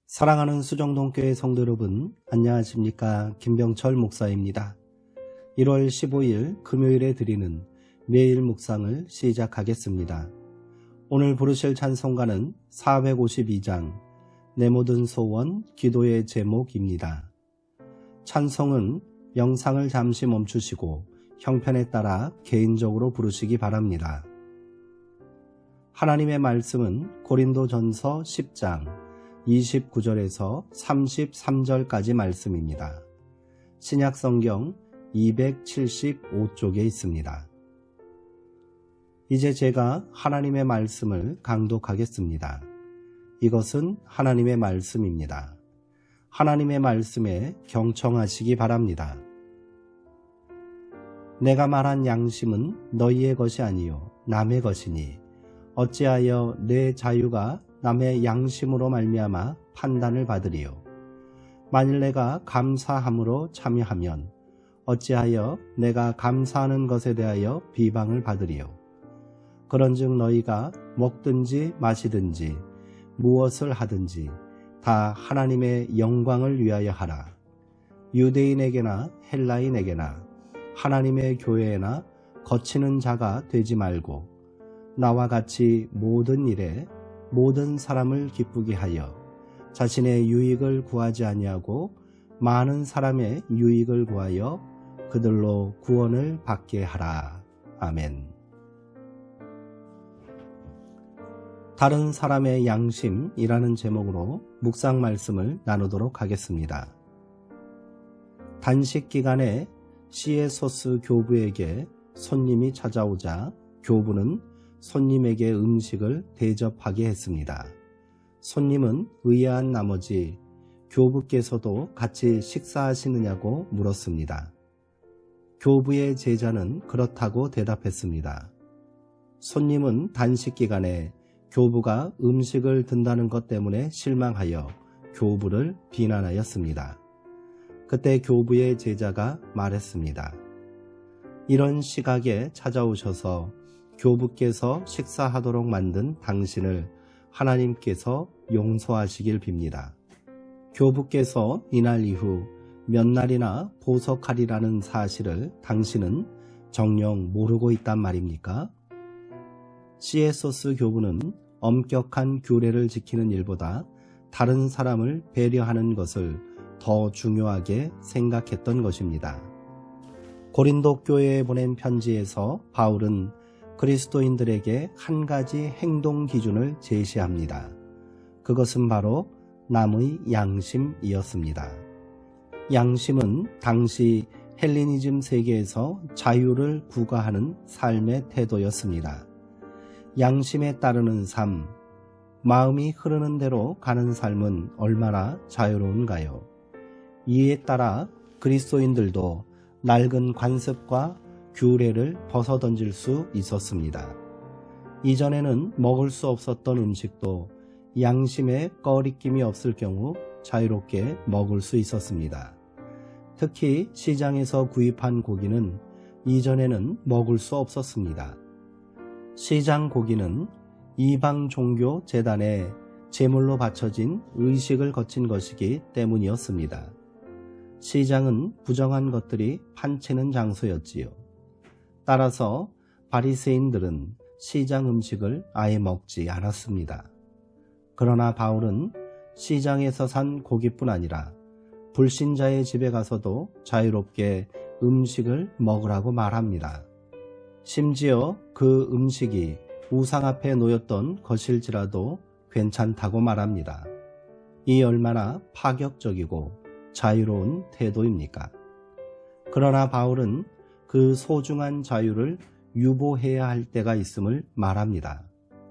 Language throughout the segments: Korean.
사랑하는 수정동교회 성도 여러분, 안녕하십니까? 김병철 목사입니다. 1월 15일 금요일에 드리는 매일 묵상을 시작하겠습니다. 오늘 부르실 찬송가는 452장 내 모든 소원 기도의 제목입니다. 찬송은 영상을 잠시 멈추시고 형편에 따라 개인적으로 부르시기 바랍니다. 하나님의 말씀은 고린도전서 10장 29절에서 33절까지 말씀입니다. 신약성경 275쪽에 있습니다. 이제 제가 하나님의 말씀을 강독하겠습니다. 이것은 하나님의 말씀입니다. 하나님의 말씀에 경청하시기 바랍니다. 내가 말한 양심은 너희의 것이 아니요 남의 것이니 어찌하여 내 자유가 남의 양심으로 말미암아 판단을 받으리요. 만일 내가 감사함으로 참여하면 어찌하여 내가 감사하는 것에 대하여 비방을 받으리요. 그런즉 너희가 먹든지 마시든지 무엇을 하든지 다 하나님의 영광을 위하여 하라. 유대인에게나 헬라인에게나 하나님의 교회에나 거치는 자가 되지 말고 나와 같이 모든 일에 모든 사람을 기쁘게 하여 자신의 유익을 구하지 아니하고 많은 사람의 유익을 구하여 그들로 구원을 받게 하라. 아멘. 다른 사람의 양심이라는 제목으로 묵상 말씀을 나누도록 하겠습니다. 단식 기간에 시에소스 교부에게 손님이 찾아오자 교부는 손님에게 음식을 대접하게 했습니다. 손님은 의아한 나머지 교부께서도 같이 식사하시느냐고 물었습니다. 교부의 제자는 그렇다고 대답했습니다. 손님은 단식 기간에 교부가 음식을 든다는 것 때문에 실망하여 교부를 비난하였습니다. 그때 교부의 제자가 말했습니다. 이런 시각에 찾아오셔서 교부께서 식사하도록 만든 당신을 하나님께서 용서하시길 빕니다. 교부께서 이날 이후 몇 날이나 보석하리라는 사실을 당신은 정녕 모르고 있단 말입니까? 시에소스 교부는 엄격한 규례를 지키는 일보다 다른 사람을 배려하는 것을 더 중요하게 생각했던 것입니다. 고린도 교회에 보낸 편지에서 바울은 그리스도인들에게 한 가지 행동 기준을 제시합니다. 그것은 바로 남의 양심이었습니다. 양심은 당시 헬레니즘 세계에서 자유를 구가하는 삶의 태도였습니다. 양심에 따르는 삶, 마음이 흐르는 대로 가는 삶은 얼마나 자유로운가요? 이에 따라 그리스도인들도 낡은 관습과 규례를 벗어던질 수 있었습니다. 이전에는 먹을 수 없었던 음식도 양심에 꺼리낌이 없을 경우 자유롭게 먹을 수 있었습니다. 특히 시장에서 구입한 고기는 이전에는 먹을 수 없었습니다. 시장 고기는 이방 종교 제단에 제물로 바쳐진 의식을 거친 것이기 때문이었습니다. 시장은 부정한 것들이 판치는 장소였지요. 따라서 바리새인들은 시장 음식을 아예 먹지 않았습니다. 그러나 바울은 시장에서 산 고기뿐 아니라 불신자의 집에 가서도 자유롭게 음식을 먹으라고 말합니다. 심지어 그 음식이 우상 앞에 놓였던 것일지라도 괜찮다고 말합니다. 이 얼마나 파격적이고 자유로운 태도입니까? 그러나 바울은 그 소중한 자유를 유보해야 할 때가 있음을 말합니다.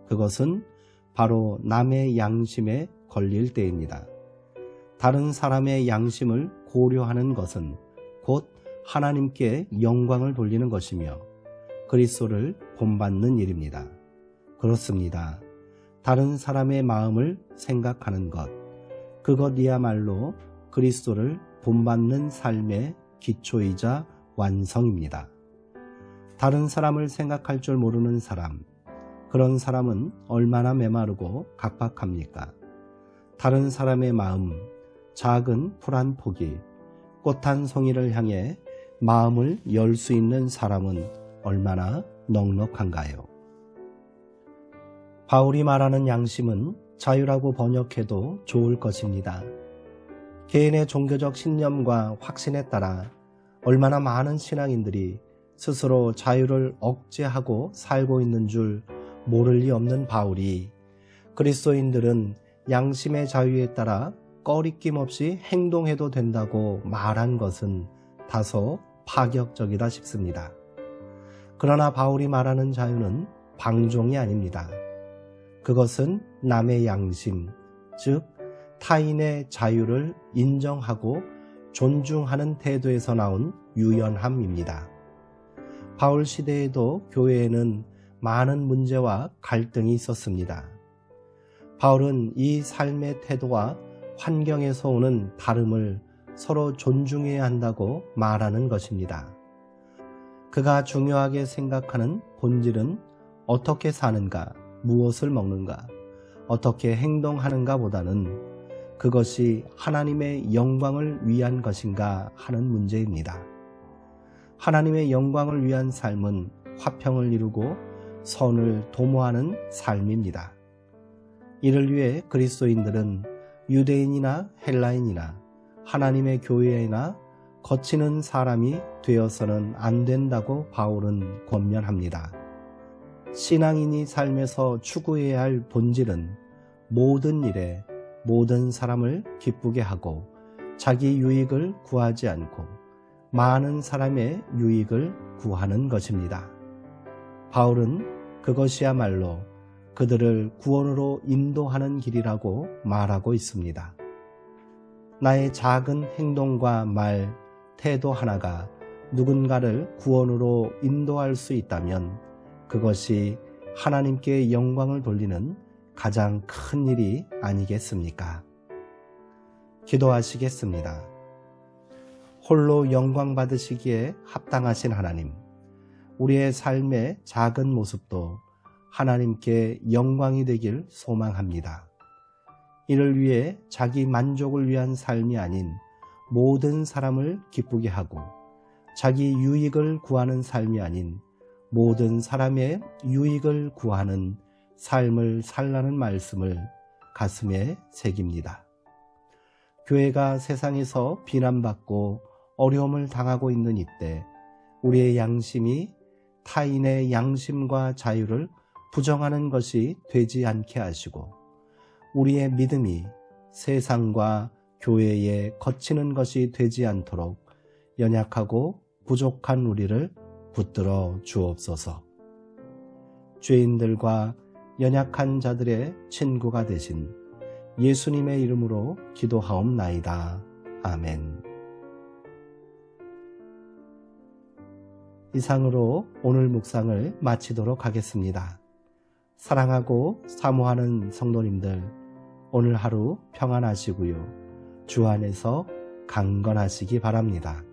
그것은 바로 남의 양심에 걸릴 때입니다. 다른 사람의 양심을 고려하는 것은 곧 하나님께 영광을 돌리는 것이며 그리스도를 본받는 일입니다. 그렇습니다. 다른 사람의 마음을 생각하는 것, 그것이야말로 그리스도를 본받는 삶의 기초이자 완성입니다. 다른 사람을 생각할 줄 모르는 사람, 그런 사람은 얼마나 메마르고 각박합니까? 다른 사람의 마음, 작은 풀 한 포기, 꽃 한 송이를 향해 마음을 열 수 있는 사람은 얼마나 넉넉한가요? 바울이 말하는 양심은 자유라고 번역해도 좋을 것입니다. 개인의 종교적 신념과 확신에 따라 얼마나 많은 신앙인들이 스스로 자유를 억제하고 살고 있는 줄 모를 리 없는 바울이 그리스도인들은 양심의 자유에 따라 꺼리낌 없이 행동해도 된다고 말한 것은 다소 파격적이다 싶습니다. 그러나 바울이 말하는 자유는 방종이 아닙니다. 그것은 남의 양심, 즉 타인의 자유를 인정하고 존중하는 태도에서 나온 유연함입니다. 바울 시대에도 교회에는 많은 문제와 갈등이 있었습니다. 바울은 이 삶의 태도와 환경에서 오는 다름을 서로 존중해야 한다고 말하는 것입니다. 그가 중요하게 생각하는 본질은 어떻게 사는가, 무엇을 먹는가, 어떻게 행동하는가 보다는 그것이 하나님의 영광을 위한 것인가 하는 문제입니다. 하나님의 영광을 위한 삶은 화평을 이루고 선을 도모하는 삶입니다. 이를 위해 그리스도인들은 유대인이나 헬라인이나 하나님의 교회이나 거치는 사람이 되어서는 안 된다고 바울은 권면합니다. 신앙인이 삶에서 추구해야 할 본질은 모든 일에 모든 사람을 기쁘게 하고 자기 유익을 구하지 않고 많은 사람의 유익을 구하는 것입니다. 바울은 그것이야말로 그들을 구원으로 인도하는 길이라고 말하고 있습니다. 나의 작은 행동과 말, 태도 하나가 누군가를 구원으로 인도할 수 있다면 그것이 하나님께 영광을 돌리는 가장 큰 일이 아니겠습니까? 기도하시겠습니다. 홀로 영광 받으시기에 합당하신 하나님, 우리의 삶의 작은 모습도 하나님께 영광이 되길 소망합니다. 이를 위해 자기 만족을 위한 삶이 아닌 모든 사람을 기쁘게 하고 자기 유익을 구하는 삶이 아닌 모든 사람의 유익을 구하는 삶을 살라는 말씀을 가슴에 새깁니다. 교회가 세상에서 비난받고 어려움을 당하고 있는 이때 우리의 양심이 타인의 양심과 자유를 부정하는 것이 되지 않게 하시고 우리의 믿음이 세상과 교회에 거치는 것이 되지 않도록 연약하고 부족한 우리를 붙들어 주옵소서. 죄인들과 연약한 자들의 친구가 되신 예수님의 이름으로 기도하옵나이다. 아멘. 이상으로 오늘 묵상을 마치도록 하겠습니다. 사랑하고 사모하는 성도님들, 오늘 하루 평안하시고요. 주 안에서 강건하시기 바랍니다.